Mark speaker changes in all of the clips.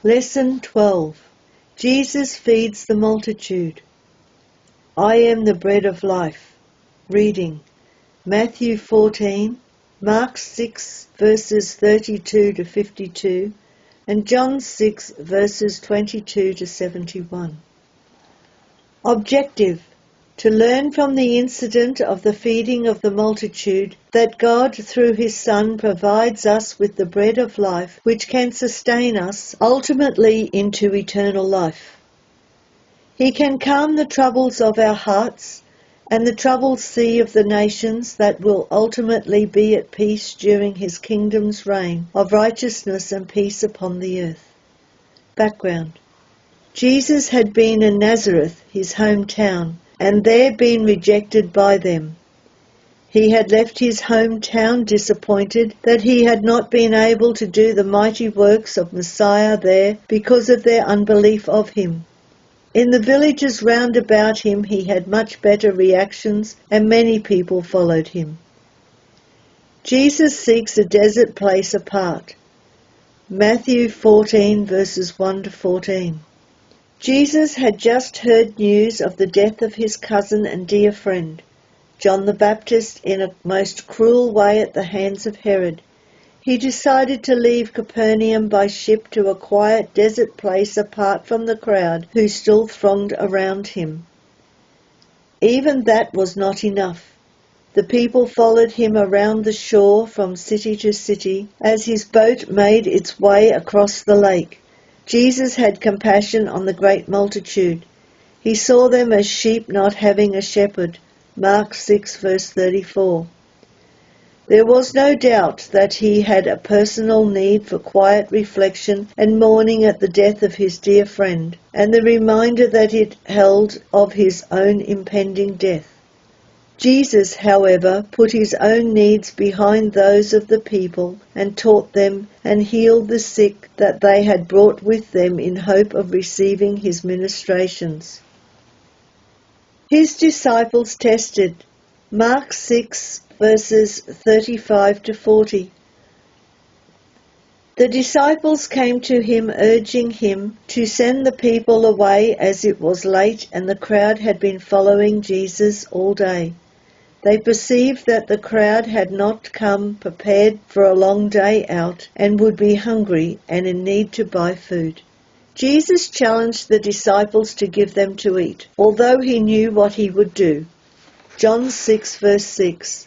Speaker 1: Lesson 12. Jesus feeds the multitude. I am the bread of life. Reading Matthew 14, Mark 6 verses 32 to 52, and John 6 verses 22 to 71. Objective: to learn from the incident of the feeding of the multitude that God through his Son provides us with the bread of life which can sustain us ultimately into eternal life. He can calm the troubles of our hearts and the troubled sea of the nations that will ultimately be at peace during his kingdom's reign of righteousness and peace upon the earth. Background: Jesus had been in Nazareth, his hometown, and there been rejected by them. He had left his hometown disappointed that he had not been able to do the mighty works of Messiah there because of their unbelief of him. In the villages round about him he had much better reactions, and many people followed him. Jesus seeks a desert place apart. Matthew 14 verses 1 to 14. Jesus had just heard news of the death of his cousin and dear friend, John the Baptist, in a most cruel way at the hands of Herod. He decided to leave Capernaum by ship to a quiet desert place apart from the crowd who still thronged around him. Even that was not enough. The people followed him around the shore from city to city as his boat made its way across the lake. Jesus had compassion on the great multitude. He saw them as sheep not having a shepherd. Mark 6 verse 34. There was no doubt that he had a personal need for quiet reflection and mourning at the death of his dear friend, and the reminder that it held of his own impending death. Jesus, however, put his own needs behind those of the people and taught them and healed the sick that they had brought with them in hope of receiving his ministrations. His disciples tested. Mark 6 verses 35 to 40. The disciples came to him urging him to send the people away as it was late and the crowd had been following Jesus all day. They perceived that the crowd had not come prepared for a long day out and would be hungry and in need to buy food. Jesus challenged the disciples to give them to eat, although he knew what he would do. John 6 verse 6.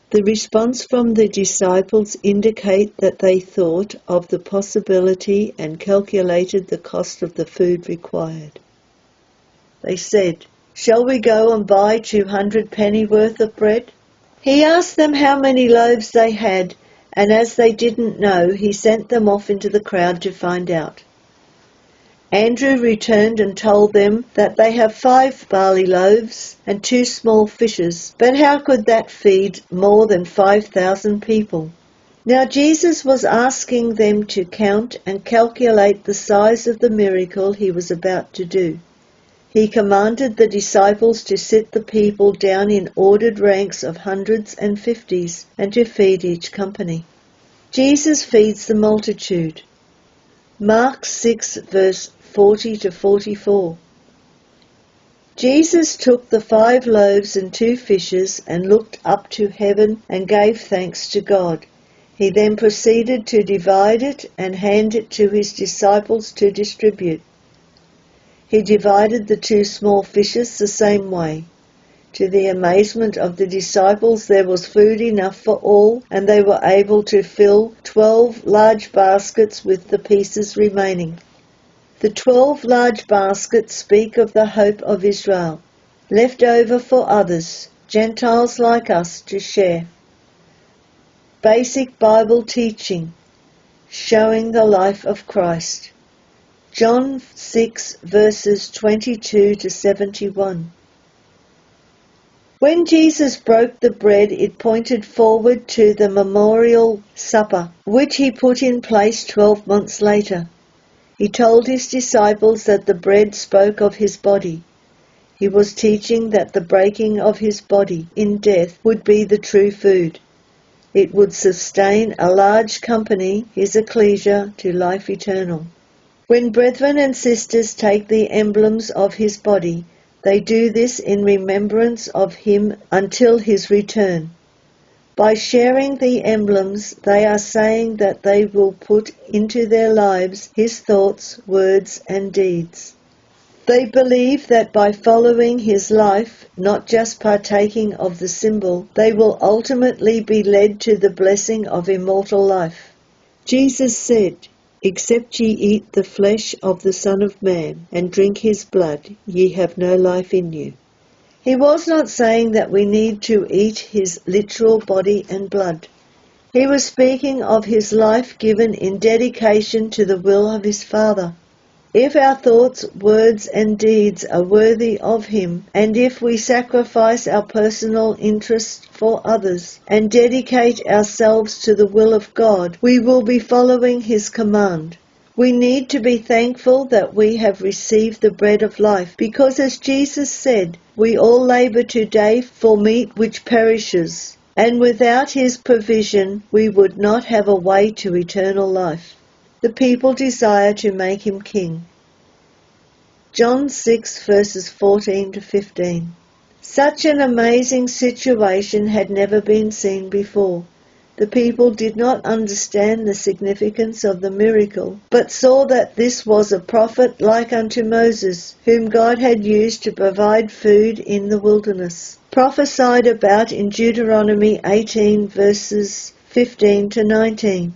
Speaker 1: The response from the disciples indicate that they thought of the possibility and calculated the cost of the food required. They said, "Shall we go and buy 200 pennyworth of bread?" He asked them how many loaves they had, and as they didn't know, he sent them off into the crowd to find out. Andrew returned and told them that they have 5 barley loaves and 2 small fishes, but how could that feed more than 5,000 people? Now Jesus was asking them to count and calculate the size of the miracle he was about to do. He commanded the disciples to sit the people down in ordered ranks of hundreds and fifties and to feed each company. Jesus feeds the multitude. Mark 6 verse 40 to 44. Jesus took the 5 loaves and 2 fishes and looked up to heaven and gave thanks to God. He then proceeded to divide it and hand it to his disciples to distribute. He divided the 2 small fishes the same way. To the amazement of the disciples, there was food enough for all, and they were able to fill 12 large baskets with the pieces remaining. The 12 large baskets speak of the hope of Israel, left over for others, Gentiles like us, to share. Basic Bible teaching, showing the life of Christ. John 6 verses 22 to 71. When Jesus broke the bread, it pointed forward to the memorial supper, which he put in place 12 months later. He told his disciples that the bread spoke of his body. He was teaching that the breaking of his body in death would be the true food. It would sustain a large company, his ecclesia, to life eternal. When brethren and sisters take the emblems of his body, they do this in remembrance of him until his return. By sharing the emblems, they are saying that they will put into their lives his thoughts, words, and deeds. They believe that by following his life, not just partaking of the symbol, they will ultimately be led to the blessing of immortal life. Jesus said, "Except ye eat the flesh of the Son of Man and drink his blood, ye have no life in you." He was not saying that we need to eat his literal body and blood. He was speaking of his life given in dedication to the will of his Father. If our thoughts, words, and deeds are worthy of him, and if we sacrifice our personal interests for others and dedicate ourselves to the will of God, we will be following his command. We need to be thankful that we have received the bread of life, because as Jesus said, we all labor today for meat which perishes, and without his provision we would not have a way to eternal life. The people desire to make him king. John 6 verses 14 to 15. Such an amazing situation had never been seen before. The people did not understand the significance of the miracle, but saw that this was a prophet like unto Moses, whom God had used to provide food in the wilderness, prophesied about in Deuteronomy 18 verses 15 to 19.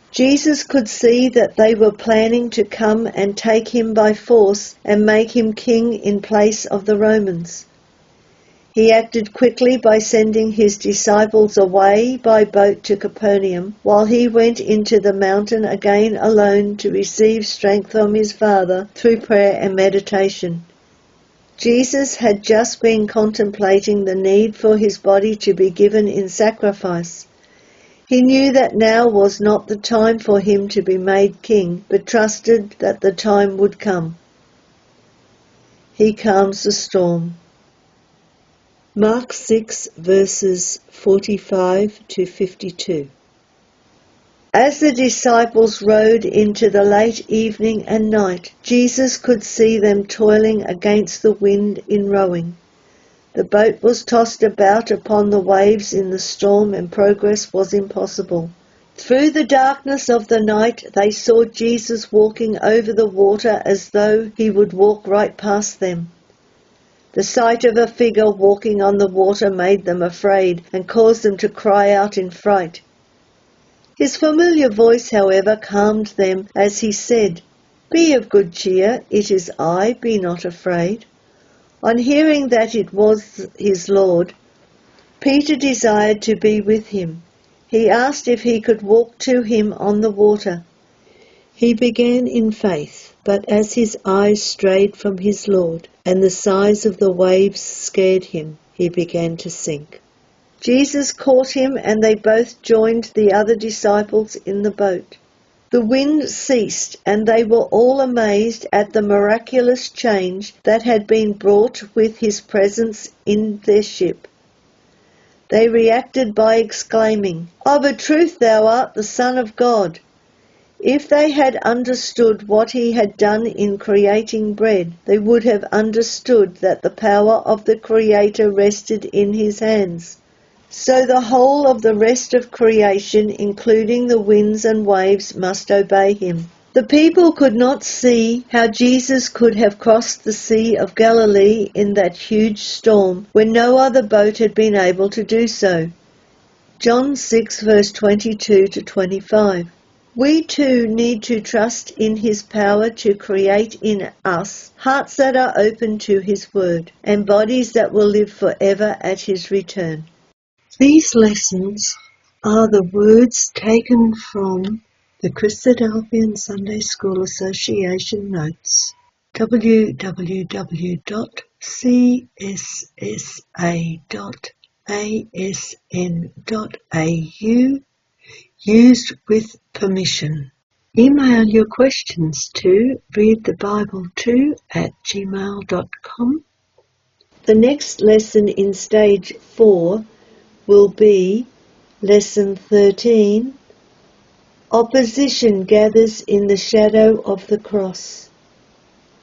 Speaker 1: Jesus could see that they were planning to come and take him by force and make him king in place of the Romans. He acted quickly by sending his disciples away by boat to Capernaum, while he went into the mountain again alone to receive strength from his Father through prayer and meditation. Jesus had just been contemplating the need for his body to be given in sacrifice. He knew that now was not the time for him to be made king, but trusted that the time would come. He calms the storm. Mark 6 verses 45 to 52. As the disciples rode into the late evening and night, Jesus could see them toiling against the wind in rowing. The boat was tossed about upon the waves in the storm, and progress was impossible. Through the darkness of the night, they saw Jesus walking over the water as though he would walk right past them. The sight of a figure walking on the water made them afraid and caused them to cry out in fright. His familiar voice, however, calmed them as he said, "Be of good cheer, it is I, be not afraid." On hearing that it was his Lord, Peter desired to be with him. He asked if he could walk to him on the water. He began in faith, but as his eyes strayed from his Lord, and the size of the waves scared him, he began to sink. Jesus caught him, and they both joined the other disciples in the boat. The wind ceased, and they were all amazed at the miraculous change that had been brought with his presence in their ship. They reacted by exclaiming, "Of a truth thou art the Son of God." If they had understood what he had done in creating bread, they would have understood that the power of the Creator rested in his hands. So the whole of the rest of creation, including the winds and waves, must obey him. The people could not see how Jesus could have crossed the Sea of Galilee in that huge storm when no other boat had been able to do so. John 6 verse 22 to 25. We too need to trust in his power to create in us hearts that are open to his word and bodies that will live forever at his return. These lessons are the words taken from the Christadelphian Sunday School Association notes, www.cssa.asn.au, used with permission. Email your questions to readthebible2@gmail.com. The next lesson in Stage 4 will be Lesson 13, Opposition gathers in the shadow of the cross.